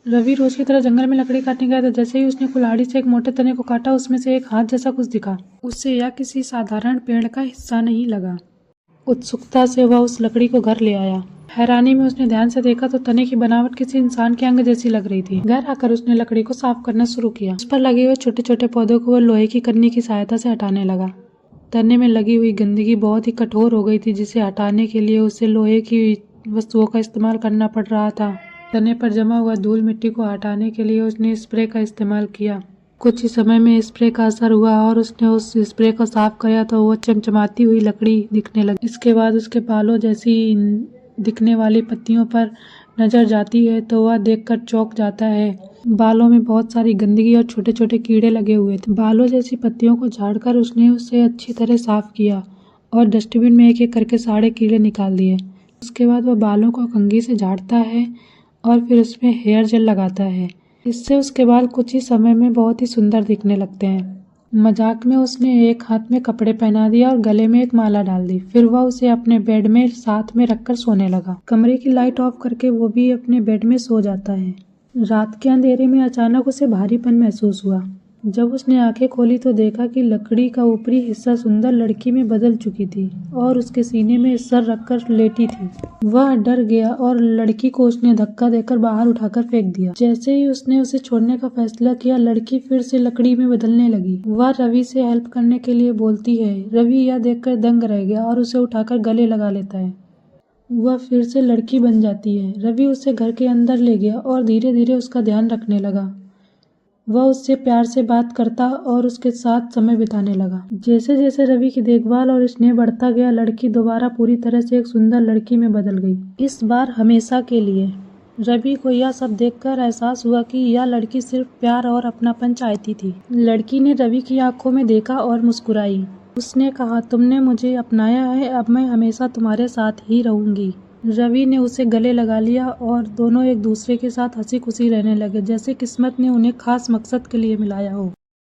रवि रोज की तरह जंगल में लकड़ी काटने गया था। जैसे ही उसने कुल्हाड़ी से एक मोटे तने को काटा, उसमें से एक हाथ जैसा कुछ दिखा। उससे यह किसी साधारण पेड़ का हिस्सा नहीं लगा। उत्सुकता से वह उस लकड़ी को घर ले आया। हैरानी में उसने ध्यान से देखा तो तने की बनावट किसी इंसान के अंग जैसी लग रही थी। घर आकर उसने लकड़ी को साफ करना शुरू किया। उस पर लगे हुए छोटे छोटे पौधों को वह लोहे की कन्नी की सहायता से हटाने लगा। तने में लगी हुई गंदगी बहुत ही कठोर हो गई थी, जिसे हटाने के लिए उसे लोहे की वस्तुओं का इस्तेमाल करना पड़ रहा था। तने पर जमा हुआ धूल मिट्टी को हटाने के लिए उसने स्प्रे का इस्तेमाल किया। कुछ ही समय में स्प्रे का असर हुआ और उसने उस स्प्रे को साफ किया तो वो चमचमाती हुई लकड़ी दिखने लगी। इसके बाद उसके बालों जैसी दिखने वाली पत्तियों पर नजर जाती है तो वह देखकर चौंक जाता है। बालों में बहुत सारी गंदगी और छोटे छोटे कीड़े लगे हुए थे। बालों जैसी पत्तियों को झाड़कर उसने उसे अच्छी तरह साफ किया और डस्टबिन में एक एक करके सारे कीड़े निकाल दिए। उसके बाद वह बालों को कंघी से झाड़ता है और फिर उसमें हेयर जेल लगाता है। इससे उसके बाल कुछ ही समय में बहुत ही सुंदर दिखने लगते हैं। मजाक में उसने एक हाथ में कपड़े पहना दिया और गले में एक माला डाल दी। फिर वह उसे अपने बेड में साथ में रखकर सोने लगा। कमरे की लाइट ऑफ करके वो भी अपने बेड में सो जाता है। रात के अंधेरे में अचानक उसे भारीपन महसूस हुआ। जब उसने आंखें खोली तो देखा कि लकड़ी का ऊपरी हिस्सा सुंदर लड़की में बदल चुकी थी और उसके सीने में सर रखकर लेटी थी। वह डर गया और लड़की को उसने धक्का देकर बाहर उठाकर फेंक दिया। जैसे ही उसने उसे छोड़ने का फैसला किया, लड़की फिर से लकड़ी में बदलने लगी। वह रवि से हेल्प करने के लिए बोलती है। रवि यह देखकर दंग रह गया और उसे उठाकर गले लगा लेता है। वह फिर से लड़की बन जाती है। रवि उसे घर के अंदर ले गया और धीरे धीरे उसका ध्यान रखने लगा। वह उससे प्यार से बात करता और उसके साथ समय बिताने लगा। जैसे जैसे रवि की देखभाल और स्नेह बढ़ता गया, लड़की दोबारा पूरी तरह से एक सुंदर लड़की में बदल गई, इस बार हमेशा के लिए। रवि को यह सब देखकर एहसास हुआ कि यह लड़की सिर्फ प्यार और अपनापन चाहती थी। लड़की ने रवि की आंखों में देखा और मुस्कुराई। उसने कहा, तुमने मुझे अपनाया है, अब मैं हमेशा तुम्हारे साथ ही रहूंगी। रवि ने उसे गले लगा लिया और दोनों एक दूसरे के साथ हंसी खुशी रहने लगे, जैसे किस्मत ने उन्हें खास मकसद के लिए मिलाया हो।